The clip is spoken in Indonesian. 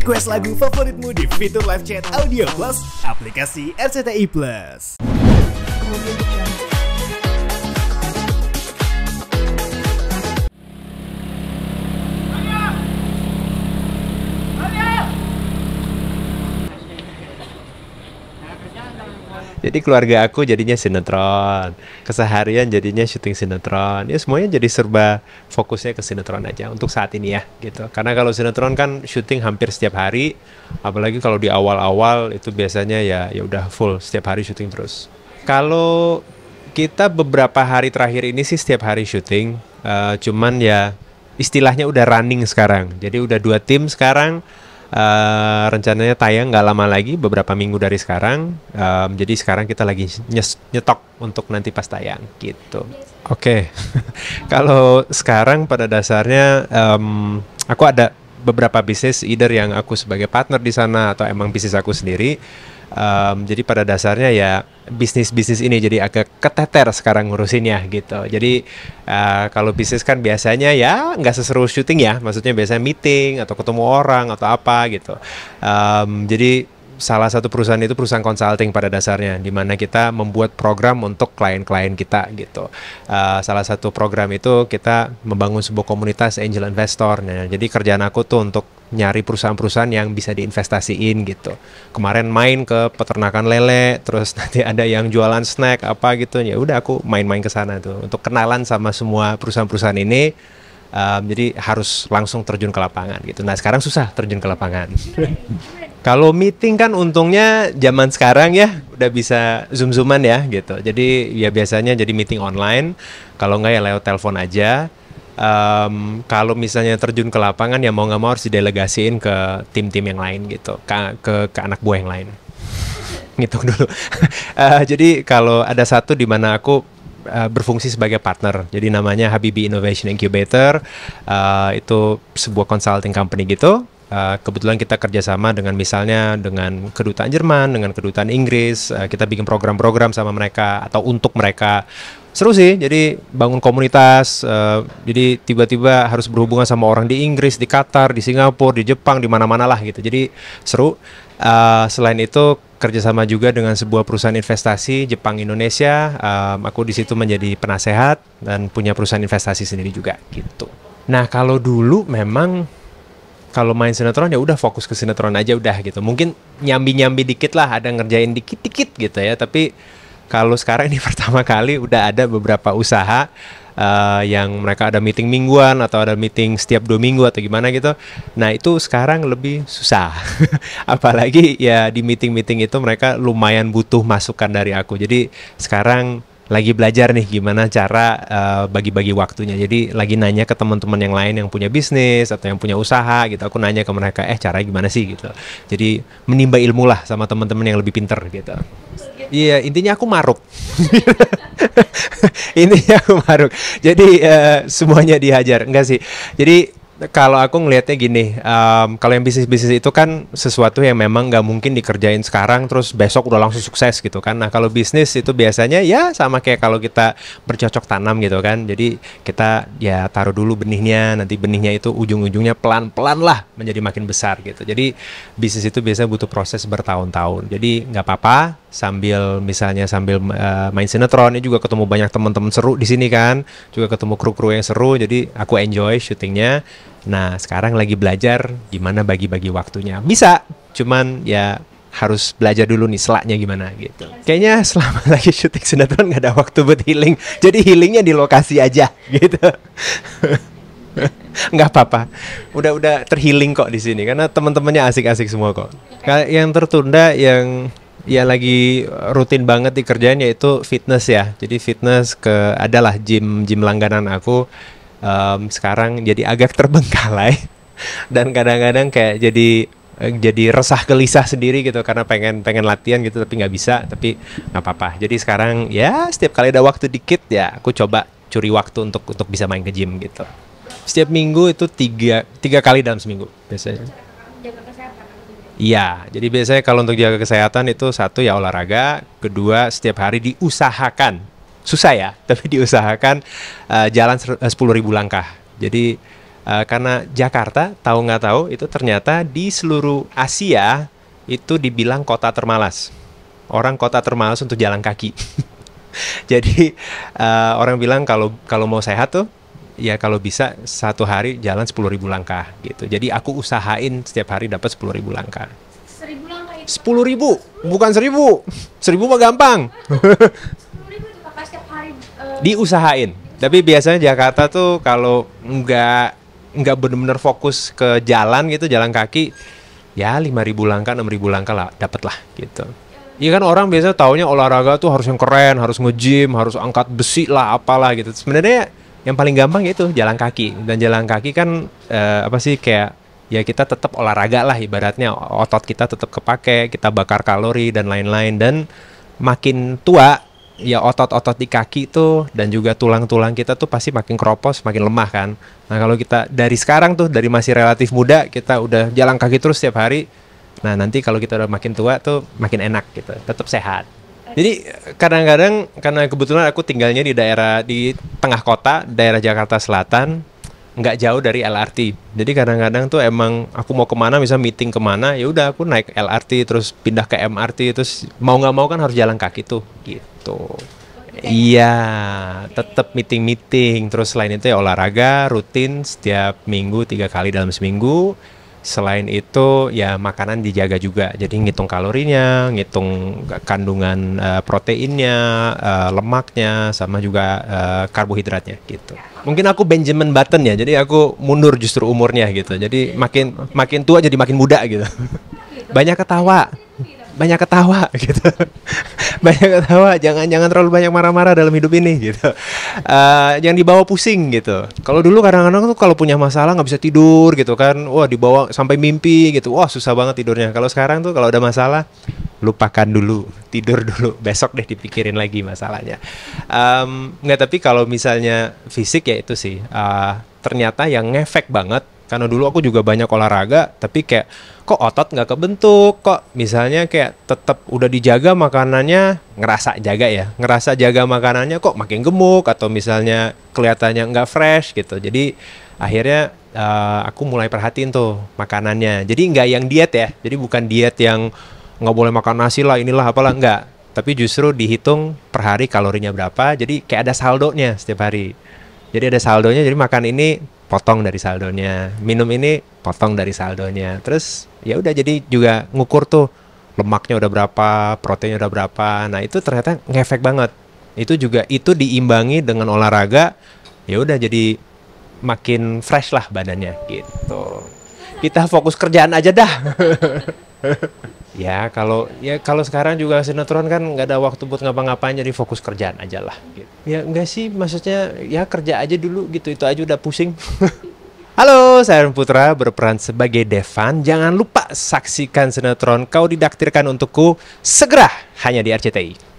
Request lagu favoritmu di fitur live chat Audio Plus aplikasi RCTI Plus. Jadi keluarga aku jadinya sinetron, keseharian jadinya syuting sinetron. Ya semuanya jadi serba fokusnya ke sinetron aja untuk saat ini ya gitu. Karena kalau sinetron kan syuting hampir setiap hari, apalagi kalau di awal-awal itu biasanya ya udah full setiap hari syuting terus. Kalau kita beberapa hari terakhir ini sih setiap hari syuting, cuman ya istilahnya udah running sekarang. Jadi udah 2 tim sekarang. Rencananya tayang nggak lama lagi, beberapa minggu dari sekarang. Jadi sekarang kita lagi nyetok untuk nanti pas tayang gitu. Oke. Kalau sekarang pada dasarnya aku ada beberapa bisnis, either yang aku sebagai partner di sana atau emang bisnis aku sendiri. Jadi pada dasarnya ya bisnis ini jadi agak keteter sekarang ngurusinnya gitu. Jadi kalau bisnis kan biasanya ya nggak seseru syuting ya, maksudnya biasanya meeting atau ketemu orang atau apa gitu. Jadi salah satu perusahaan itu perusahaan consulting pada dasarnya, di mana kita membuat program untuk klien-klien kita gitu. Salah satu program itu kita membangun sebuah komunitas angel investor. Nah, jadi kerjaan aku tuh untuk nyari perusahaan-perusahaan yang bisa diinvestasiin gitu. Kemarin main ke peternakan lele, terus nanti ada yang jualan snack apa gitu. Ya udah aku main-main ke sana tuh untuk kenalan sama semua perusahaan-perusahaan ini. Jadi harus langsung terjun ke lapangan gitu. Nah sekarang susah terjun ke lapangan. Kalau meeting kan untungnya zaman sekarang ya udah bisa zoom-zooman ya gitu. Jadi ya biasanya jadi meeting online. Kalau nggak ya lewat telepon aja. Kalau misalnya terjun ke lapangan ya mau nggak mau harus didelegasiin ke tim-tim yang lain gitu, ke anak buah yang lain. Ngitung dulu. Jadi kalau ada satu di mana aku berfungsi sebagai partner, jadi namanya Habibie Innovation Incubator, itu sebuah consulting company gitu. Kebetulan kita kerjasama dengan misalnya dengan kedutaan Jerman, dengan kedutaan Inggris, kita bikin program-program sama mereka atau untuk mereka. Seru sih, jadi bangun komunitas, jadi tiba-tiba harus berhubungan sama orang di Inggris, di Qatar, di Singapura, di Jepang, di mana-mana lah gitu. Jadi seru. Selain itu kerjasama juga dengan sebuah perusahaan investasi Jepang Indonesia. Aku di situ menjadi penasehat dan punya perusahaan investasi sendiri juga gitu. Nah kalau dulu memang kalau main sinetron ya udah fokus ke sinetron aja udah gitu. Mungkin nyambi-nyambi dikit lah, ada ngerjain dikit-dikit gitu ya. Tapi kalau sekarang ini pertama kali udah ada beberapa usaha yang mereka ada meeting mingguan atau ada meeting setiap 2 minggu atau gimana gitu. Nah itu sekarang lebih susah. Apalagi ya di meeting-meeting itu mereka lumayan butuh masukan dari aku. Jadi sekarang lagi belajar nih gimana cara bagi-bagi waktunya. Jadi lagi nanya ke teman-teman yang lain yang punya bisnis atau yang punya usaha gitu. Aku nanya ke mereka, caranya gimana sih gitu. Jadi menimba ilmu lah sama teman-teman yang lebih pinter gitu. Iya, intinya aku maruk. Intinya aku maruk. Jadi semuanya dihajar. Enggak sih. Jadi kalau aku ngelihatnya gini, kalau yang bisnis-bisnis itu kan sesuatu yang memang nggak mungkin dikerjain sekarang terus besok udah langsung sukses gitu kan. Nah kalau bisnis itu biasanya ya sama kayak kalau kita bercocok tanam gitu kan. Jadi kita ya taruh dulu benihnya, nanti benihnya itu ujung-ujungnya pelan-pelan lah menjadi makin besar gitu. Jadi bisnis itu biasanya butuh proses bertahun-tahun. Jadi nggak apa-apa sambil main sinetron, ini juga ketemu banyak teman-teman seru di sini kan, juga ketemu kru-kru yang seru. Jadi aku enjoy syutingnya. Nah sekarang lagi belajar gimana bagi-bagi waktunya. Bisa, cuman ya harus belajar dulu nih selaknya gimana gitu. Kayaknya selama lagi syuting sinetron gak ada waktu buat healing. Jadi healingnya di lokasi aja gitu. Nggak apa-apa, udah terhealing kok di sini karena teman-temannya asik-asik semua kok. Yang tertunda yang ya lagi rutin banget dikerjain yaitu fitness ya. Jadi fitness adalah gym langganan aku. Sekarang jadi agak terbengkalai dan kadang-kadang kayak jadi resah gelisah sendiri gitu karena pengen latihan gitu tapi nggak bisa, tapi nggak apa-apa. Jadi sekarang ya setiap kali ada waktu dikit ya aku coba curi waktu untuk bisa main ke gym gitu. Setiap minggu itu tiga kali dalam seminggu biasanya. Jaga kesehatan. Iya, jadi biasanya kalau untuk jaga kesehatan itu satu ya olahraga, kedua setiap hari diusahakan. Susah ya, tapi diusahakan jalan 10.000 langkah. Jadi Karena Jakarta, tahu nggak tahu, itu ternyata di seluruh Asia itu dibilang kota termalas. Orang kota termalas untuk jalan kaki. Jadi orang bilang kalau mau sehat tuh, ya kalau bisa satu hari jalan 10.000 langkah gitu. Jadi aku usahain setiap hari dapat 10.000 langkah. 1.000 langkah itu 10.000, bukan 1.000. 1.000 mah gampang. 10.000 itu kakak setiap hari Diusahain. Tapi biasanya Jakarta tuh kalau nggak benar-benar fokus ke jalan gitu, jalan kaki, ya 5.000 langkah, 6.000 langkah lah, dapet lah gitu. Iya kan orang biasa taunya olahraga tuh harus yang keren, harus nge-gym, harus angkat besi lah, apalah gitu. Sebenarnya yang paling gampang itu jalan kaki. Dan jalan kaki kan apa sih, kayak ya kita tetap olahraga lah ibaratnya, otot kita tetap kepake, kita bakar kalori dan lain-lain. Dan makin tua ya otot-otot di kaki tuh dan juga tulang-tulang kita tuh pasti makin keropos, makin lemah kan. Nah kalau kita dari sekarang tuh, dari masih relatif muda, kita udah jalan kaki terus setiap hari, nah nanti kalau kita udah makin tua tuh makin enak gitu, tetap sehat. Jadi kadang-kadang karena kebetulan aku tinggalnya di tengah kota, daerah Jakarta Selatan, nggak jauh dari LRT. Jadi kadang-kadang tuh emang aku mau kemana, misal meeting kemana, ya udah aku naik LRT terus pindah ke MRT, terus mau nggak mau kan harus jalan kaki tuh gitu. Iya, tetap meeting, terus selain itu ya olahraga rutin setiap minggu 3 kali dalam seminggu. Selain itu ya makanan dijaga juga, jadi ngitung kalorinya, ngitung kandungan proteinnya, lemaknya, sama juga karbohidratnya gitu. Mungkin aku Benjamin Button ya, jadi aku mundur justru umurnya gitu. Jadi makin tua jadi makin muda gitu. Banyak ketawa gitu. Banyak ketawa, jangan terlalu banyak marah-marah dalam hidup ini gitu. Jangan dibawa pusing gitu. Kalau dulu kadang-kadang tuh kalau punya masalah nggak bisa tidur gitu kan, wah dibawa sampai mimpi gitu, wah susah banget tidurnya. Kalau sekarang tuh kalau ada masalah, lupakan dulu, tidur dulu, besok deh dipikirin lagi masalahnya. Nggak, tapi kalau misalnya fisik ya itu sih, ternyata yang ngefek banget. Karena dulu aku juga banyak olahraga, tapi kayak kok otot nggak kebentuk, kok misalnya kayak tetap udah dijaga makanannya, ngerasa jaga makanannya kok makin gemuk, atau misalnya kelihatannya nggak fresh gitu. Jadi akhirnya aku mulai perhatiin tuh makanannya. Jadi nggak yang diet ya, jadi bukan diet yang nggak boleh makan nasi lah, inilah apalah, nggak. Tapi justru dihitung per hari kalorinya berapa, jadi kayak ada saldonya setiap hari. Jadi ada saldonya, jadi makan ini potong dari saldonya, minum ini potong dari saldonya. Terus ya udah, jadi juga ngukur tuh lemaknya udah berapa, proteinnya udah berapa. Nah itu ternyata ngefek banget. Itu juga itu diimbangi dengan olahraga, ya udah jadi makin fresh lah badannya gitu. Kita fokus kerjaan aja dah. Ya kalau sekarang juga sinetron kan nggak ada waktu buat ngapa-ngapain, jadi fokus kerjaan aja lah gitu. Ya enggak sih, maksudnya ya kerja aja dulu gitu, itu aja udah pusing. Halo, saya Arun Putra berperan sebagai Devan. Jangan lupa saksikan sinetron Kau Didaktirkan Untukku segera hanya di RCTI.